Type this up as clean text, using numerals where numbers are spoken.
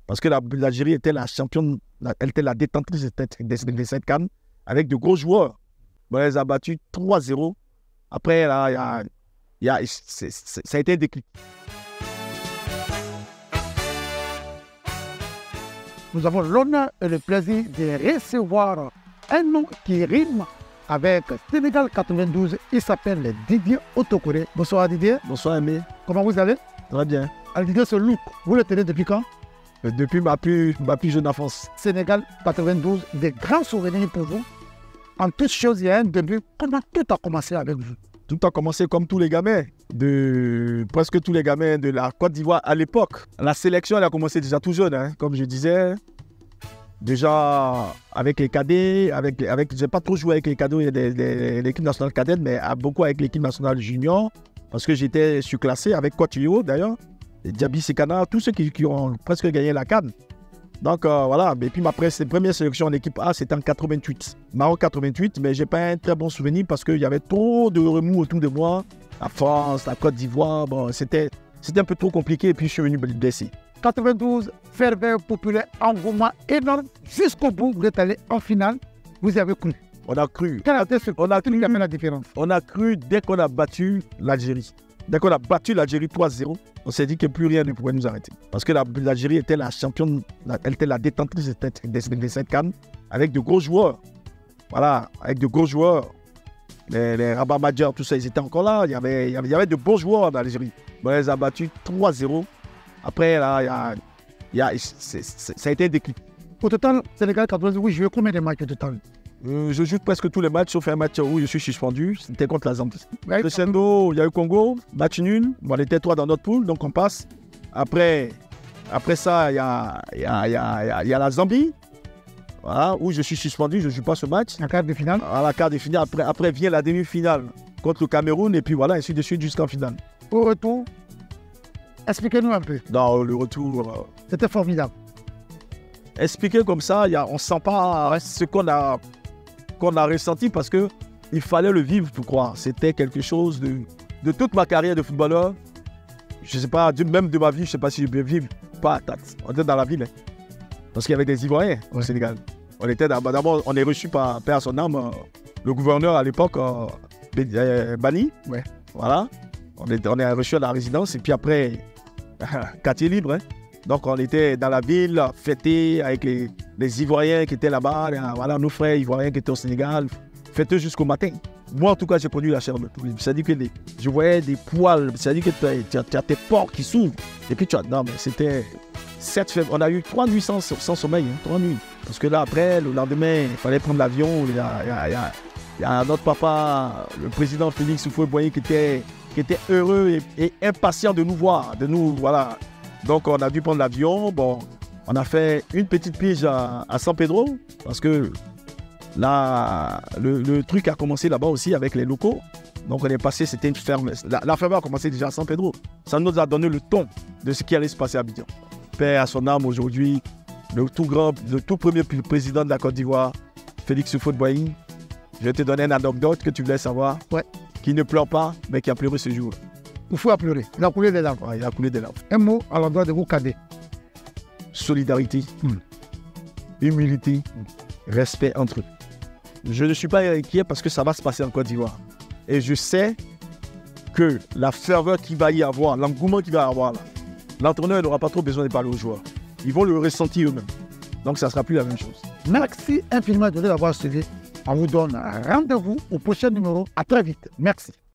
Parce que l'Algérie était la championne, elle était la détentrice des 7 CAN avec de gros joueurs. Bon, elle les a battus 3-0. Après, là, ça a été un déclic. Nous avons l'honneur et le plaisir de recevoir un nom qui rime avec Sénégal 92. Il s'appelle Didier Otokore. Bonsoir Didier. Bonsoir Aimé. Comment vous allez? Très bien. Alors Didier, ce look, vous le tenez depuis quand? Depuis ma plus jeune enfance. Sénégal 92, des grands souvenirs pour vous. En toute chose, il y a un début. Comment tout a commencé avec vous? Tout a commencé comme tous les gamins, presque tous les gamins de la Côte d'Ivoire à l'époque. La sélection, elle a commencé déjà tout jeune, hein, comme je disais. Déjà avec les cadets, j'ai pas trop joué avec les cadets de l'équipe nationale cadette, mais beaucoup avec l'équipe nationale junior, parce que j'étais surclassé avec Cotillo d'ailleurs, Diaby Sekana, tous ceux qui ont presque gagné la CAN. Donc voilà, et puis ma première sélection en équipe A, c'était en 88. Maroc 88, mais j'ai pas un très bon souvenir parce qu'il y avait trop de remous autour de moi. La France, la Côte d'Ivoire, bon, c'était un peu trop compliqué et puis je suis venu blessé. 92, ferveur populaire, engouement énorme. Jusqu'au bout, vous êtes allé en finale. Vous y avez cru. On a cru. Quel a été ce truc qui a fait la différence? On a cru dès qu'on a battu l'Algérie. Dès qu'on a battu l'Algérie 3-0, on s'est dit que plus rien ne pouvait nous arrêter. Parce que l'Algérie était la championne, elle était la détentrice des 7 CAN avec de gros joueurs. Voilà, avec de gros joueurs. Les Rabat Madjer, tout ça, ils étaient encore là. Il y avait de bons joueurs dans l'Algérie. On les a battus 3-0. Après, là, ça a été un déclic. Au total, Sénégal 92, vous jouez combien de matchs au total? Je joue presque tous les matchs, sauf un match où je suis suspendu. C'était contre la Zambie. Crescendo, il y a eu Congo, match nul. On était 3 dans notre poule, donc on passe. Après ça, il y a la Zambie, voilà, où je suis suspendu, je ne joue pas ce match. La quart de finale. À la quart de finale. Après vient la demi-finale contre le Cameroun, et puis voilà, ainsi de suite jusqu'en finale. Au retour, expliquez-nous un peu. Non, le retour... C'était formidable. Expliquer comme ça, on ne sent pas ce qu'on a ressenti parce qu'il fallait le vivre pour croire. C'était quelque chose de toute ma carrière de footballeur. Je ne sais pas, même de ma vie, je ne sais pas si je peux vivre. Pas à Tats. On était dans la ville. Hein. Parce qu'il y avait des Ivoiriens au Sénégal. On était d'abord, on est reçu par Père à son âme, le gouverneur à l'époque, Bani. Ouais. Voilà. On est reçu à la résidence et puis après, quartier libre. Hein. Donc on était dans la ville, fêté avec les Ivoiriens qui étaient là-bas, voilà, nos frères Ivoiriens qui étaient au Sénégal, fêtés jusqu'au matin. Moi en tout cas j'ai connu la chair de poule. C'est-à-dire que je voyais des poils, c'est-à-dire que tu as tes pores qui s'ouvrent. Et puis non mais c'était 7 février, on a eu 3 nuits sans sommeil, hein, 3 nuits. Parce que là après, le lendemain, il fallait prendre l'avion, il y a notre papa, le président Félix Houphouët-Boigny qui était heureux et impatient de nous voir, voilà. Donc, on a dû prendre l'avion. Bon, on a fait une petite pige à San Pedro parce que là, le truc a commencé là-bas aussi avec les locaux. Donc, on est passé, c'était une ferme. La ferme a commencé déjà à San Pedro. Ça nous a donné le ton de ce qui allait se passer à Abidjan. Père à son âme aujourd'hui, le tout premier président de la Côte d'Ivoire, Félix Houphouët-Boigny. Je vais te donner une anecdote que tu voulais savoir. Ouais. Qui ne pleure pas, mais qui a pleuré ce jour. Il faut pleurer. Il a coulé des larmes. Ouais, il a coulé des larmes. Un mot à l'endroit de vos cadets. Solidarité, humilité, respect entre eux. Je ne suis pas inquiet parce que ça va se passer en Côte d'Ivoire. Et je sais que la ferveur qu'il va y avoir, l'engouement qu'il va y avoir là, l'entraîneur n'aura pas trop besoin de parler aux joueurs. Ils vont le ressentir eux-mêmes. Donc ça ne sera plus la même chose. Merci infiniment de nous avoir suivis. On vous donne rendez-vous au prochain numéro. À très vite. Merci.